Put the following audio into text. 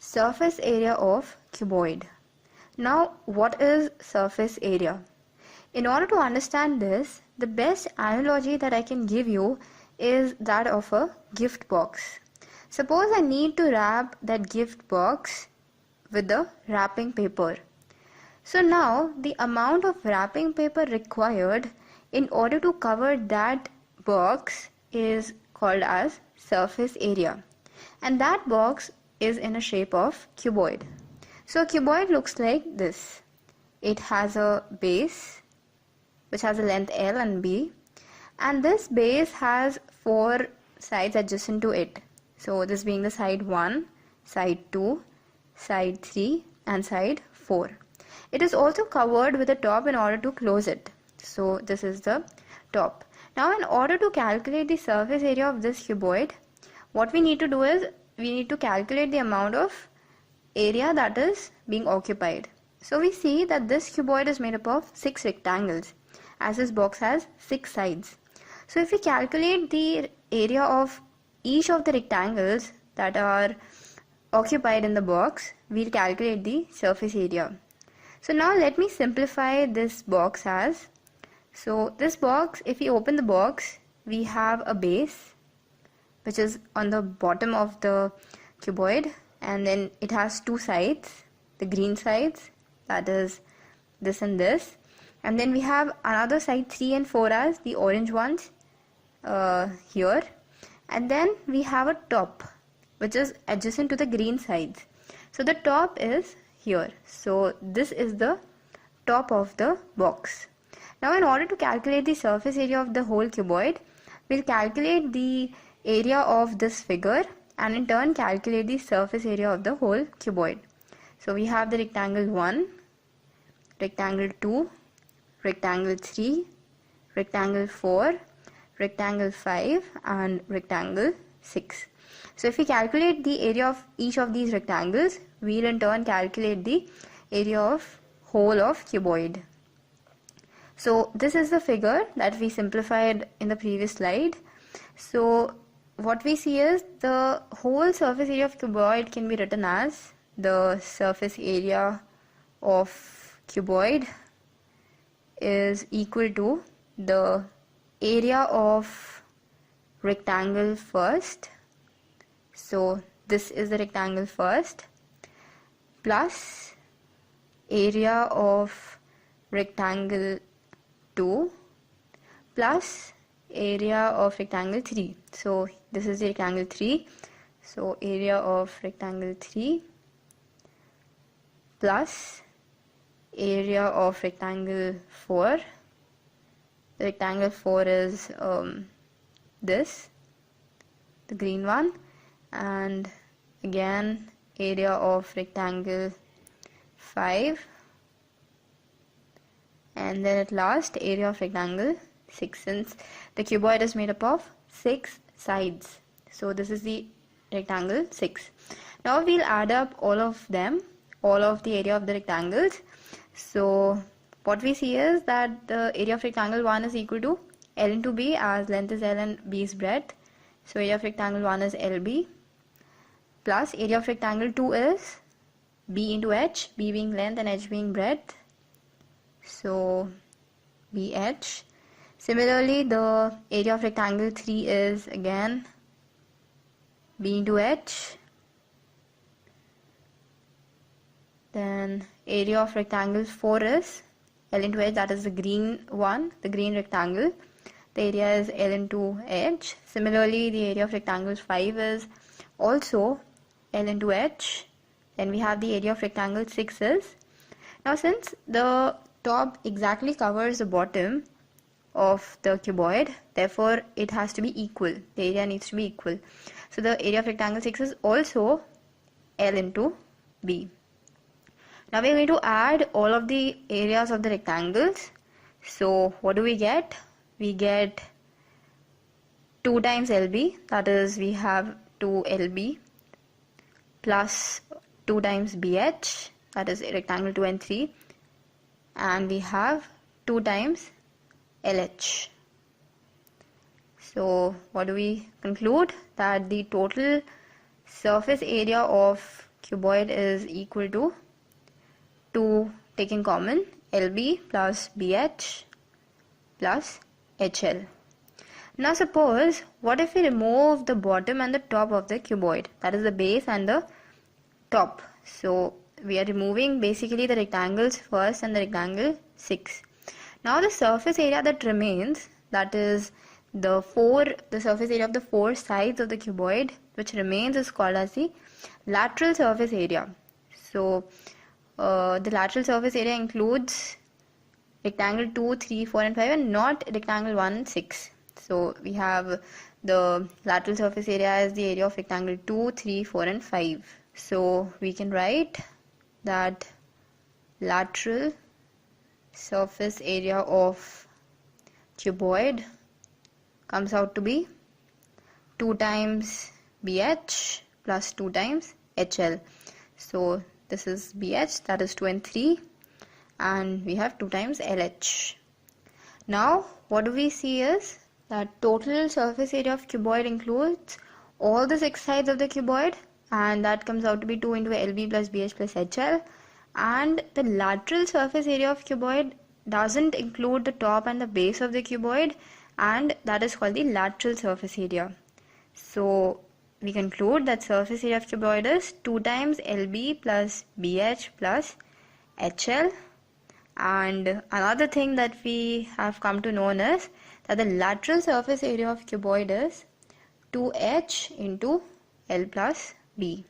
Surface area of cuboid. Now, what is surface area? In order to understand this, the best analogy that I can give you is that of a gift box. Suppose I need to wrap that gift box with the wrapping paper. So now the amount of wrapping paper required in order to cover that box is called as surface area, and that box is in a shape of cuboid. So a cuboid looks like this. It has a base which has a length L and B, and this base has 4 sides adjacent to it. So this being the side 1, side 2, side 3 and side 4. It is also covered with a top in order to close it. So this is the top. Now in order to calculate the surface area of this cuboid, what we need to do is we need to calculate the amount of area that is being occupied. So we see that this cuboid is made up of 6 rectangles, as this box has 6 sides. So if we calculate the area of each of the rectangles that are occupied in the box, we'll calculate the surface area. So now let me simplify this box as, so this box, if we open the box, we have a base which is on the bottom of the cuboid, and then it has 2 sides, the green sides, that is this and this, and then we have another side 3 and 4 as the orange ones here, and then we have a top which is adjacent to the green sides. So the top is here. So this is the top of the box. Now in order to calculate the surface area of the whole cuboid, we'll calculate the area of this figure and in turn calculate the surface area of the whole cuboid. So we have the rectangle 1, rectangle 2, rectangle 3, rectangle 4, rectangle 5 and rectangle 6. So if we calculate the area of each of these rectangles, we'll in turn calculate the area of whole of cuboid. So this is the figure that we simplified in the previous slide. So what we see is the whole surface area of cuboid can be written as the surface area of cuboid is equal to the area of rectangle first. So this is the rectangle first plus area of rectangle 2 plus area of rectangle 3. So this is the rectangle 3. So area of rectangle 3 plus area of rectangle 4. The rectangle 4 is this, the green one, and again area of rectangle 5, and then at last area of rectangle 6, since the cuboid is made up of 6 sides. So this is the rectangle 6. Now we'll add up all of them, all of the area of the rectangles. So what we see is that the area of rectangle 1 is equal to L into B, as length is L and B is breadth. So area of rectangle 1 is LB plus area of rectangle 2 is B into H, B being length and H being breadth. So BH. Similarly, the area of rectangle 3 is again B into H. Then area of rectangle 4 is L into H, that is the green one, the green rectangle. The area is L into H. Similarly, the area of rectangle 5 is also L into H. Then we have the area of rectangle 6 is. Now since the top exactly covers the bottom of the cuboid, therefore it has to be equal. The area needs to be equal. So the area of rectangle 6 is also L into B. Now we are going to add all of the areas of the rectangles. So what do we get? We get 2 times LB, that is we have 2 LB plus 2 times BH, that is rectangle 2 and 3, and we have 2 times LH. So what do we conclude? That the total surface area of cuboid is equal to 2, taking common, LB plus BH plus HL. Now suppose, what if we remove the bottom and the top of the cuboid, that is the base and the top. So we are removing basically the rectangles first and the rectangle 6. Now the surface area that remains, that is the surface area of the 4 sides of the cuboid, which remains, is called as the lateral surface area. So the lateral surface area includes rectangle 2, 3, 4 and 5 and not rectangle 1, 6. So we have the lateral surface area as the area of rectangle 2, 3, 4 and 5. So we can write that lateral surface area of cuboid comes out to be 2 times BH plus 2 times HL. So this is BH, that is 2 and 3, and we have 2 times LH. Now what do we see is that total surface area of cuboid includes all the 6 sides of the cuboid, and that comes out to be 2 into LB plus BH plus HL. And the lateral surface area of cuboid doesn't include the top and the base of the cuboid, and that is called the lateral surface area. So we conclude that surface area of cuboid is 2 times LB plus BH plus HL. And another thing that we have come to know is that the lateral surface area of cuboid is 2H into L plus B.